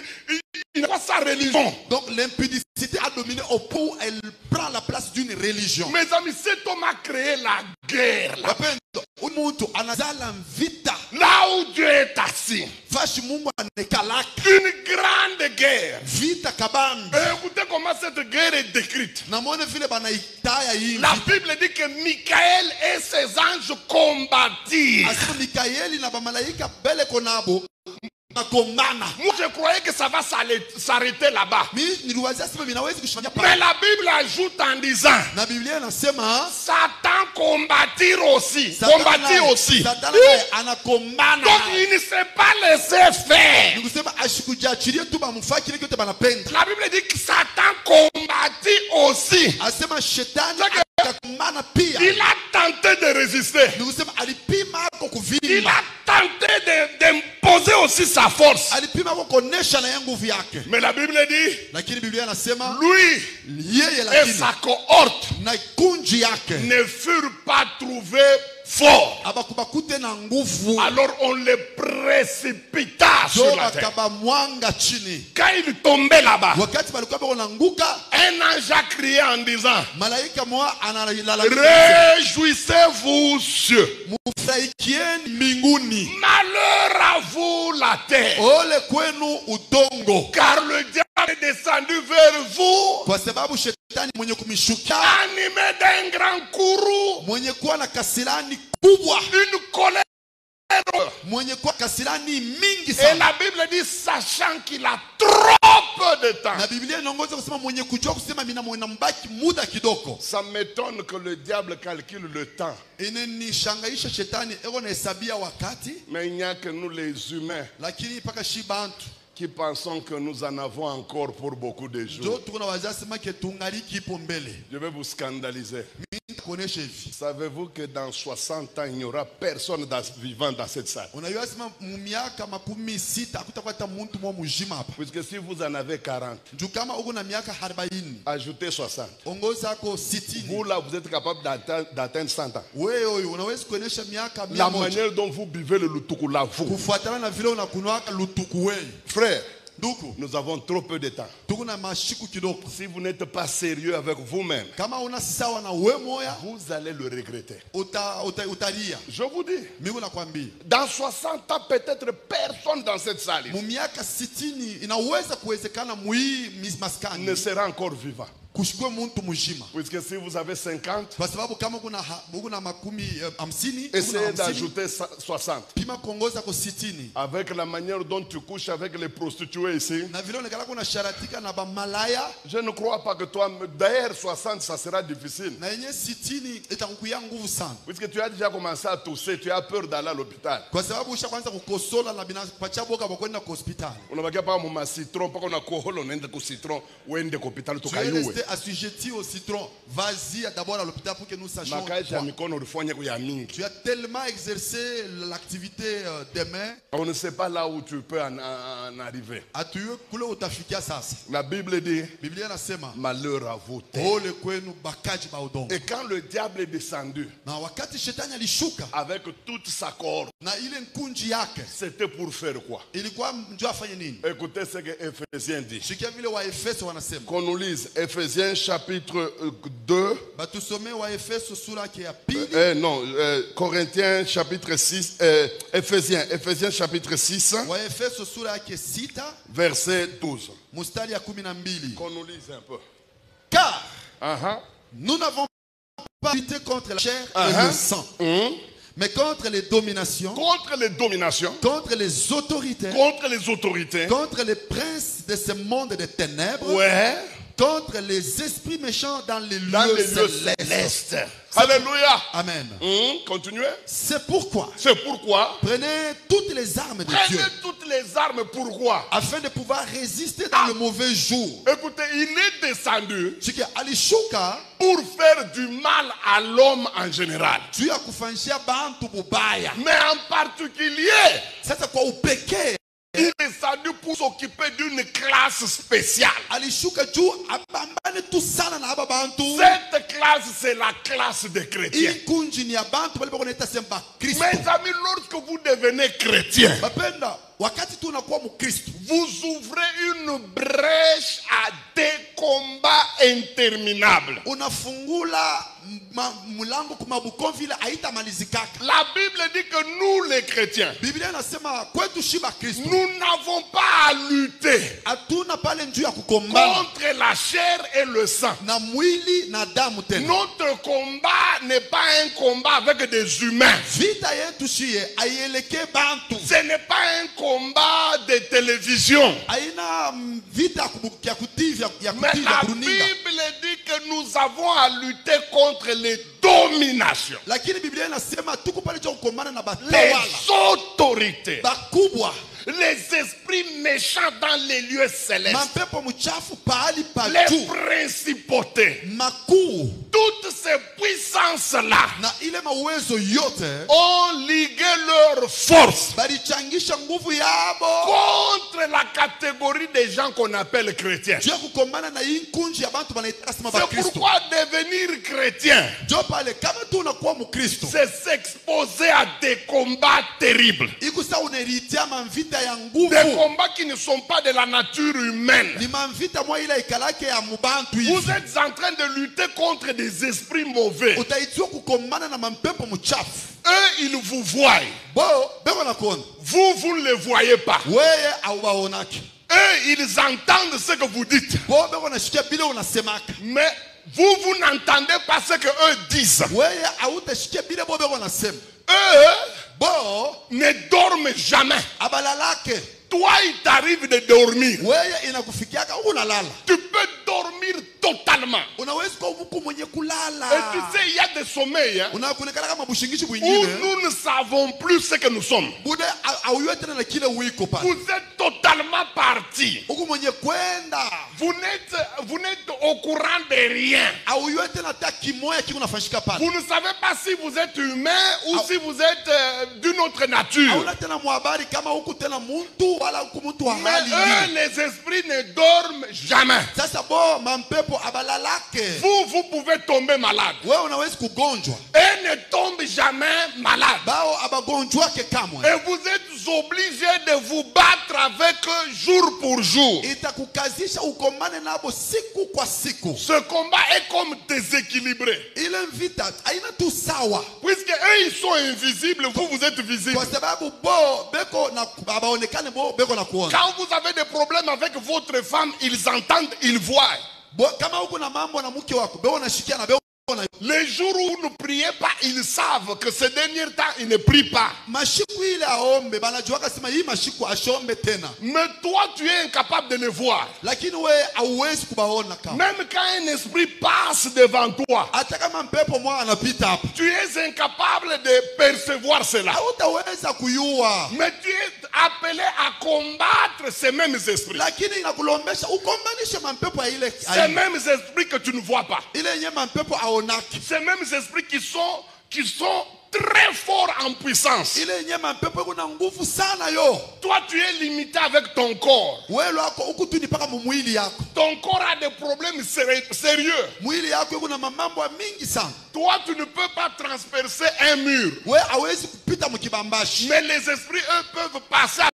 Speaker 5: Il n'a pas sa religion.
Speaker 3: Donc l'impudicité a dominé au point où elle prend la place d'une religion.
Speaker 5: Mes amis, cet homme a créé la guerre. Là,
Speaker 3: Wapendo, umuntu anazala vita.
Speaker 5: là où Dieu est assis.
Speaker 3: Fashi Mungu anekalaka.
Speaker 5: Une grande guerre.
Speaker 3: Vita kabambi.
Speaker 5: Et écoutez comment cette guerre est décrite.
Speaker 3: Na mwone vile banaitaya hii.
Speaker 5: La Bible dit que Michael et ses anges combattirent.
Speaker 3: Asema Mikaeli na bamalaika bele konabo. Makomana.
Speaker 5: Moi, je croyais que ça va s'arrêter là-bas. Mais la Bible ajoute en disant,
Speaker 3: Na Biblia inasema
Speaker 5: Satan combattir aussi. Combattir aussi.
Speaker 3: Satan anakomana.
Speaker 5: Donc il ne s'est pas laissé faire.
Speaker 3: Nikusema ashikujachilie tu bamufaki kile kyote banapenda.
Speaker 5: La Bible dit que Satan combattit aussi.
Speaker 3: Asema shetani akakomana pia.
Speaker 5: Il a tenté de résister.
Speaker 3: Nikusema alipima ako
Speaker 5: Il
Speaker 3: kuvimba.
Speaker 5: a tenté d'imposer aussi sa force.
Speaker 3: alipima kuonesha na nguvu yake.
Speaker 5: Mais la Bible dit,
Speaker 3: Lakini Biblia inasema
Speaker 5: lui
Speaker 3: yeye
Speaker 5: et
Speaker 3: lakini
Speaker 5: sa cohorte
Speaker 3: na kunji yake
Speaker 5: ne furent pas trouvés forts.
Speaker 3: abakubakute na nguvu,
Speaker 5: Alors on les précipita
Speaker 3: so
Speaker 5: sur la terre.
Speaker 3: bakabamwanga chini.
Speaker 5: Quand il tombait là-bas,
Speaker 3: Wakati balikuwa bako nanguka,
Speaker 5: un ange a crié en disant,
Speaker 3: malaika mmoja analalamika,
Speaker 5: réjouissez-vous cieux,
Speaker 3: mufurahikieni mbinguni,
Speaker 5: malheur à vous la terre,
Speaker 3: ole kwenu udongo,
Speaker 5: car le diable est descendu vers vous,
Speaker 3: kwa sababu shetani mwenye kumishukia,
Speaker 5: animé d'un grand courroux,
Speaker 3: mwenye kuwa na kasirani kubwa,
Speaker 5: une colère.
Speaker 3: mwenye kuwa kasirani mingi
Speaker 5: Et
Speaker 3: sana.
Speaker 5: la Bible dit, sachant qu'il a trop peu de temps.
Speaker 3: Na Biblia inaongoza kusema mwenye kujua kusema mina mbaki muda kidogo.
Speaker 5: Ça m'étonne que le diable calcule le temps.
Speaker 3: Inanishangaisha shetani eko na hesabia wakati,
Speaker 5: Mais il n'y a que nous les humains
Speaker 3: lakini paka shi bantu
Speaker 5: qui pensons que nous en avons encore pour beaucoup de
Speaker 3: ndio
Speaker 5: jours.
Speaker 3: tuko na wazazi sema ke tungali kipo mbele.
Speaker 5: Je vais vous scandaliser.
Speaker 3: Kuonesha hivi,
Speaker 5: Savez-vous que dans 60 ans, il n'y aura personne vivant dans cette salle?
Speaker 3: unajua sema miaka 60 hakutakuwa hata mtu mmoja mzima hapa.
Speaker 5: Puisque si vous en avez 40,
Speaker 3: Juu kama uko na miaka 40,
Speaker 5: ajoutez 60.
Speaker 3: ongoza ko 60.
Speaker 5: Vous là, vous êtes capable d'atteindre 100 ans.
Speaker 3: Wewe unaweza kuonesha miaka
Speaker 5: La
Speaker 3: 100
Speaker 5: manière dont vous buvez le lutuku là, vous.
Speaker 3: kufuatana na vile unakunwaka lutuku wewe.
Speaker 5: Frère,
Speaker 3: Ndugu,
Speaker 5: nous avons trop peu de temps.
Speaker 3: tuko na mashiku kidogo.
Speaker 5: Si vous n'êtes pas sérieux avec vous-même,
Speaker 3: Kama una sawa na wewe moya,
Speaker 5: vous allez le regretter.
Speaker 3: utalia.
Speaker 5: Je vous dis,
Speaker 3: Mimi nakwambia,
Speaker 5: dans 60 ans, peut-être personne dans cette salle ici
Speaker 3: mu miaka 60 inaweza kuwezekana muhii maskani
Speaker 5: ne sera encore vivant.
Speaker 3: kushukua mtu mzima.
Speaker 5: Puisque si vous avez 50,
Speaker 3: Kwa sababu kama kuna makumi 50,
Speaker 5: essayez d'ajouter 60.
Speaker 3: pima kuongoza kwa 60.
Speaker 5: Avec la manière dont tu couches avec les prostituées ici,
Speaker 3: Na vile onekana kuna sharatika na bamalaya,
Speaker 5: je ne crois pas que toi, d'ailleurs 60, ça sera difficile.
Speaker 3: na yenye 60 itakukuya nguvu sana.
Speaker 5: Puisque tu as déjà commencé à tousser, tu as peur d'aller à l'hôpital.
Speaker 3: Kwa sababu ushaanza kukosola na binafsi pacha boka kwenda kwa hospitali.
Speaker 5: Unabakia pa mu citron, pa kuna kohola unaenda ku citron, uende ku hospitali
Speaker 3: Tu es
Speaker 5: tukayuwe.
Speaker 3: resté assujetti au citron. Vas-y d'abord à l'hôpital pour que nous sachions.
Speaker 5: Makaji ya mikono ulifanya kuya mingi.
Speaker 3: Tu as tellement exercé l'activité des mains.
Speaker 5: On ne sait pas là où tu peux en arriver.
Speaker 3: Atuye kule utafikia sasa.
Speaker 5: La Bible dit,
Speaker 3: Biblia inasema
Speaker 5: malheur à vous.
Speaker 3: ole kwenu bakaji ba udongo.
Speaker 5: Et quand le diable est descendu
Speaker 3: Na wakati shetani alishuka
Speaker 5: avec toute sa cohorte,
Speaker 3: na ile nkunji yake,
Speaker 5: c'était pour faire quoi?
Speaker 3: ilikuwa njoo afanye nini?
Speaker 5: Écoutez ce que Éphésiens dit.
Speaker 3: Shikia vile wa Efeso wanasema.
Speaker 5: Qu'on nous lise Éphésiens chapitre 2.
Speaker 3: Batusome wa Efeso sura yake ya pili.
Speaker 5: Non, Corinthiens chapitre 6. Éphésiens chapitre 6,
Speaker 3: Wa Efeso sura yake 6
Speaker 5: verset 12.
Speaker 3: mstari ya 12.
Speaker 5: Qu'on nous lise un peu.
Speaker 3: Car
Speaker 5: Uh-huh.
Speaker 3: nous n'avons pas lutté contre la chair et
Speaker 5: Uh-huh.
Speaker 3: le sang, mais contre les dominations,
Speaker 5: Contre les dominations,
Speaker 3: contre les autorités,
Speaker 5: contre les autorités.
Speaker 3: contre les princes de ce monde des ténèbres,
Speaker 5: Ouais.
Speaker 3: contre les esprits méchants dans les
Speaker 5: Dans
Speaker 3: lieux
Speaker 5: les lieux
Speaker 3: célestes.
Speaker 5: célestes. Alléluia.
Speaker 3: Amen.
Speaker 5: Continuez.
Speaker 3: C'est pourquoi
Speaker 5: C'est pourquoi
Speaker 3: prenez toutes les armes de Dieu
Speaker 5: prenez toutes les armes. Pourquoi?
Speaker 3: afin de pouvoir résister dans le mauvais jour.
Speaker 5: Écoutez, il est descendu
Speaker 3: C'est que alishuka
Speaker 5: pour faire du mal à l'homme en général.
Speaker 3: juu ya kufanyishia bantu bubaya.
Speaker 5: Mais en particulier,
Speaker 3: Sasa kwa upekee
Speaker 5: il est descendu pour s'occuper d'une classe spéciale.
Speaker 3: alishuka juu abambane tu sana na aba bantu.
Speaker 5: Cette classe, c'est la classe des chrétiens.
Speaker 3: Hii kunji ni ya bantu bali bako naita sema Kristo.
Speaker 5: Mes amis, lorsque vous devenez chrétien,
Speaker 3: Bapenda, wakati tu unakuwa Mkristo,
Speaker 5: vous ouvrez une brèche à des combats interminables.
Speaker 3: unafungula mlango kumabuko vile haitamalizikaka.
Speaker 5: La Bible dit que nous, les chrétiens,
Speaker 3: Biblia inasema kwetu shiba Kristo
Speaker 5: nous n'avons pas à lutter
Speaker 3: hatuna pale njuu ya kukombana
Speaker 5: contre la chair et le sang.
Speaker 3: na mwili na damu tena.
Speaker 5: Notre combat n'est pas un combat avec des humains.
Speaker 3: Vita yetu shie aielekee bantu,
Speaker 5: Ce n'est pas un combat de télévision.
Speaker 3: haina vita ya kutii ya
Speaker 5: Mais
Speaker 3: kutii ya
Speaker 5: la
Speaker 3: kuruninga.
Speaker 5: Bible dit que nous avons à lutter contre les dominations,
Speaker 3: Lakini Biblia inasema tuko pale cha kukombana na
Speaker 5: les
Speaker 3: batawala
Speaker 5: autorités,
Speaker 3: bakubwa,
Speaker 5: les esprits méchants dans les lieux célestes,
Speaker 3: mapepo mchafu pahali pa
Speaker 5: les
Speaker 3: juu,
Speaker 5: principautés,
Speaker 3: makuu,
Speaker 5: toutes ces puissances puissance-là
Speaker 3: na ile mawezo yote
Speaker 5: ont ligué leur force
Speaker 3: balichangisha nguvu yabo
Speaker 5: contre la catégorie des gens qu'on appelle chrétiens.
Speaker 3: juu ya kukombana na hii nkunji ya bantu banaitaka sema
Speaker 5: C'est
Speaker 3: bakristo.
Speaker 5: pourquoi devenir chrétien,
Speaker 3: Jo pale kama tu unakuwa mkristo
Speaker 5: c'est s'exposer à des combats terribles.
Speaker 3: ikusa uneritia mamvita ya
Speaker 5: Des
Speaker 3: nguvu,
Speaker 5: combats qui ne sont pas de la nature humaine.
Speaker 3: ni mamvita mwa ile ikalake ya mubantu
Speaker 5: Vous
Speaker 3: hivi.
Speaker 5: êtes en train de lutter contre des esprits mauvais.
Speaker 3: Utaitiwa kukombana na mampepo mchafu.
Speaker 5: Eux, ils vous voient.
Speaker 3: Bo beko nakuona
Speaker 5: Vous ne les voyez pas.
Speaker 3: weye aubaonaki.
Speaker 5: Eux, ils entendent ce que vous dites.
Speaker 3: Bo beko nashikia bile unasemaka.
Speaker 5: Mais vous n'entendez pas ce que eux disent.
Speaker 3: Weye autashikia bile bo beko nasema.
Speaker 5: Eux
Speaker 3: Bo
Speaker 5: ne dorment jamais.
Speaker 3: abalalake.
Speaker 5: Toi, il t'arrive de dormir.
Speaker 3: Weye inakufikiaka unalala.
Speaker 5: Tu peux dormir totalement.
Speaker 3: Unaweza kuwa mtu mwenye kulala.
Speaker 5: Et tu sais, il y a des sommeils hein,
Speaker 3: Unakuonekana kama bushingishi
Speaker 5: où
Speaker 3: mwingine.
Speaker 5: nous ne savons plus ce que nous sommes.
Speaker 3: Bude auyo tena na kile uiko pale.
Speaker 5: Vous êtes totalement parti.
Speaker 3: Uko mwenye kwenda.
Speaker 5: Vous n'êtes au courant de rien.
Speaker 3: Auyo tena hata kimoya kiko nafanyika pale.
Speaker 5: Vous ne savez pas si vous êtes humain ou si vous êtes d'une autre nature.
Speaker 3: Hauna tena muhabari kama huku tena muntu wala huku muntu wa
Speaker 5: Mais
Speaker 3: hali
Speaker 5: eux,
Speaker 3: hii.
Speaker 5: les esprits ne dorment jamais.
Speaker 3: Sasa bo mampepo abalalake.
Speaker 5: Vous pouvez tomber malade.
Speaker 3: Wewe unaweza kugonjwa.
Speaker 5: Et ne tombent jamais malade.
Speaker 3: Bao abagonjwake kamwe.
Speaker 5: Et vous êtes obligés de vous battre avec eux jour pour jour.
Speaker 3: Itakukazisha ukomane nabo siku kwa siku.
Speaker 5: Ce combat est comme déséquilibré.
Speaker 3: Ile vita haina tu sawa.
Speaker 5: Puisque eux, ils sont invisibles, vous êtes visible.
Speaker 3: Kwa sababu bo beko na abaonekane bo beko na kuona.
Speaker 5: Quand vous avez des problèmes avec votre femme, ils entendent, ils voient.
Speaker 3: Bo kama uko na mambo na mke wako, beko nashikia na beko na
Speaker 5: Les jours où vous ne priez pas, ils savent que ces derniers temps, ils ne prient pas.
Speaker 3: mashiku ile aombe banajua kasema hii mashiku ashombe tena.
Speaker 5: Mais toi, tu es incapable de les voir.
Speaker 3: Lakini we hauwezi kubaona kama.
Speaker 5: Même quand un esprit passe devant toi,
Speaker 3: Hata kama mpepo mwa anapita hapa.
Speaker 5: tu es incapable de percevoir cela.
Speaker 3: Hautaweza kuyua.
Speaker 5: Mais tu es appelé à combattre ces mêmes esprits.
Speaker 3: Lakini inakulombesha ukombanishe mampepo ya ile
Speaker 5: Ces mêmes esprits que tu ne vois pas.
Speaker 3: ile yenye mampepo aonaki.
Speaker 5: Ces mêmes esprits qui sont très forts en puissance.
Speaker 3: Ile yenye mampepo kuna nguvu sana yo.
Speaker 5: Toi, tu es limité avec ton corps.
Speaker 3: Wewe lako huku tu ni paka mwili yako.
Speaker 5: Ton corps a des problèmes sérieux.
Speaker 3: Mwili yako kuna mambo mingi sana.
Speaker 5: Toi, tu ne peux pas transpercer un mur.
Speaker 3: Wewe hawezi kupita mkibambashi.
Speaker 5: Mais les esprits, eux, peuvent passer